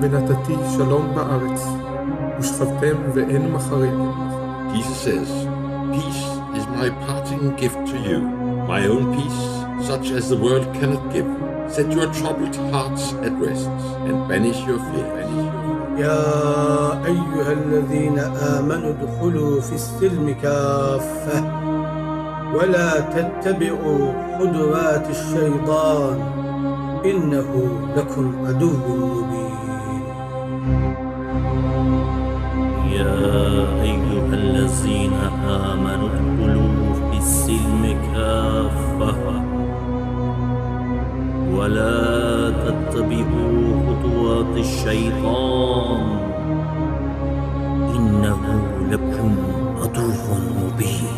ונתתי שלום בארץ, ושכבתם ואין מחריד. Jesus says, "Peace is my parting gift to you, my own peace, such as the world cannot give. Set your troubled hearts at rest, and banish your fear." يا أيها الذين آمنوا ادخلوا في السلم كافة ولا تتبعوا خطوات الشيطان إنه لكم عدو مبين. يا أيها الذين آمنوا ادخلوا في السلم كافة ولا تتبعوا خطوات الشيطان إنه لكم عدو مبين.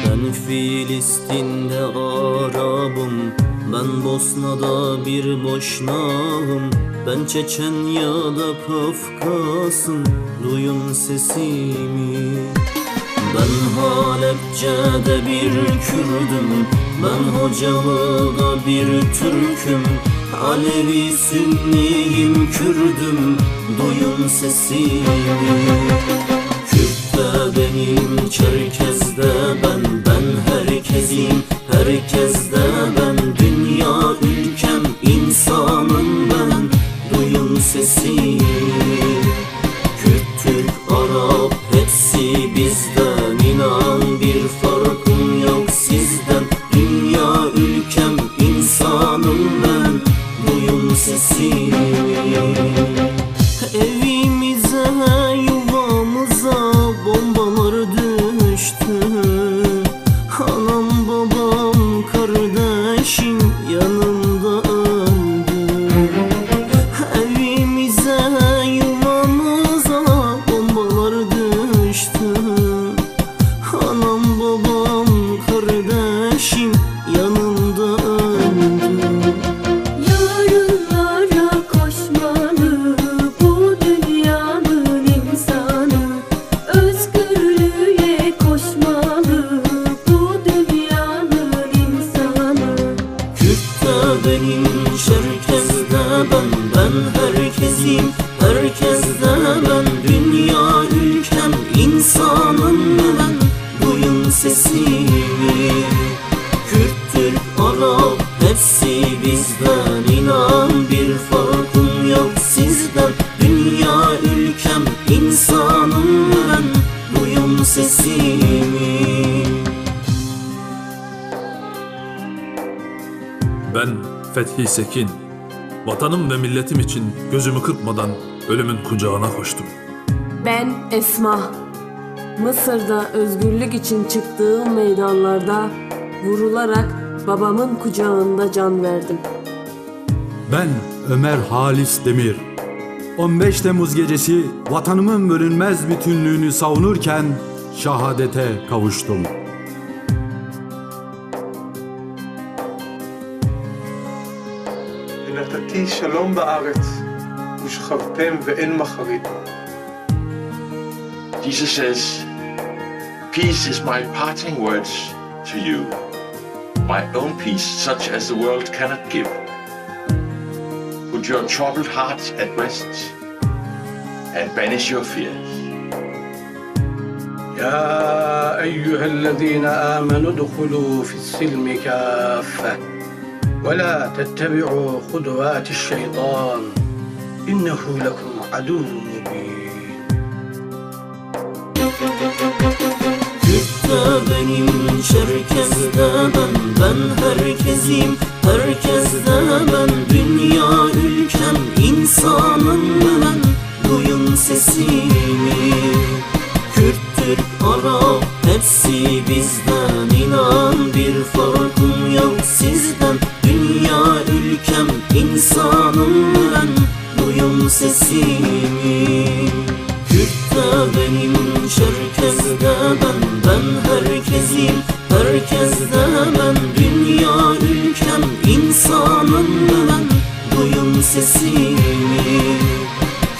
Ben Filistin'de Arabım, ben Bosna'da bir boşnağım, ben Çeçenya'da Kafkas'ım, duyun sesimi. Ben Halepçe'de bir Kürdüm, ben Hocalı'da bir Türk'üm, Alevi Sünniyim Kürdüm, duyun sesimi. Kürt'te benim, Çerkez'de ben herkesim, herkeste ben, dünya ülkem, insanım ben, duyun sesimi. Kürt, Türk, Arap hepsi bizden, inan bir farkım yok sizden, dünya ülkem, insanım ben, duyun sesimi. Evimize, yuvamıza bombalar düştü, anam babam kardeşim yanımda öldü. Evimize, yuvamıza bombalar düştü, anam babam kardeşim yanımda öldü. Yarınlara koşmalı bu dünyanın insanı, özgürlüğe koşmalı bu dünyanın insanı. Kürt'te benim, Çerkez'de ben herkesim, herkeste ben, dünya ülkem, insanım ben, duyun sesimi. Kürt, Türk, Arap hepsi bizden, inan bir farkım yok sizden, dünya ülkem, insanım ben, duyun sesimi. Ben Fethi Sekin, vatanım ve milletim için gözümü kırpmadan ölümün kucağına koştum. Ben Esma, Mısır'da özgürlük için çıktığım meydanlarda vurularak babamın kucağında can verdim. Ben Ömer Halis Demir, 15 Temmuz gecesi vatanımın bölünmez bütünlüğünü savunurken şahadete kavuştum. ונתתי שלום בארץ, ושכבתם ואין מחריד. Jesus says, "Peace is my parting words to you, my own peace such as the world cannot give. Put your troubled hearts at rest and banish your fears. يا أيها الذين آمنوا ادخلوا في السلم كافة ولا تتبعوا خطوات الشيطان إنه لكم عدو مبين. Kürt'te benim, Çerkez'de ben herkesim, herkeste ben. Dünya ülkem, insanım ben, duyun sesimi. Kürt, Türk, Arap, hepsi bizden, inan bir farkım yok sizden. Dünya ülkem, insanım ben, duyun sesimi. Kürt'te benim, Çerkez'de ben herkesim, herkeste ben. Dünya ülkem, insanım ben, duyun sesimi.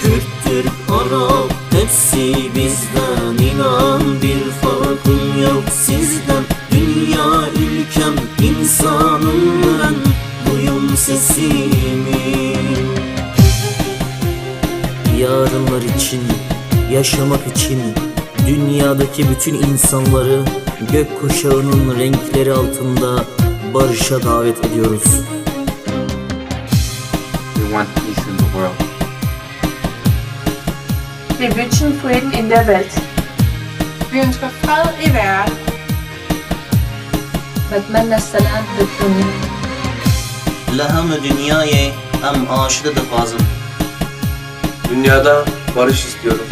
Kürt, Türk, Arap, hepsi bizden, inan bir farkım yok sizden. Dünya ülkem, insanım ben, duyun sesimi. Yarınlar için, yaşamak için, dünyadaki bütün insanları gökkuşağının renkleri altında barışa davet ediyoruz. We want peace in the world. Wir wünschen Frieden in der Welt. Vi ønsker fred i verden. بتمنى السلام بالدنيا. لهم دنیای هم عاشق دخوازم. Dünyada barış istiyorum.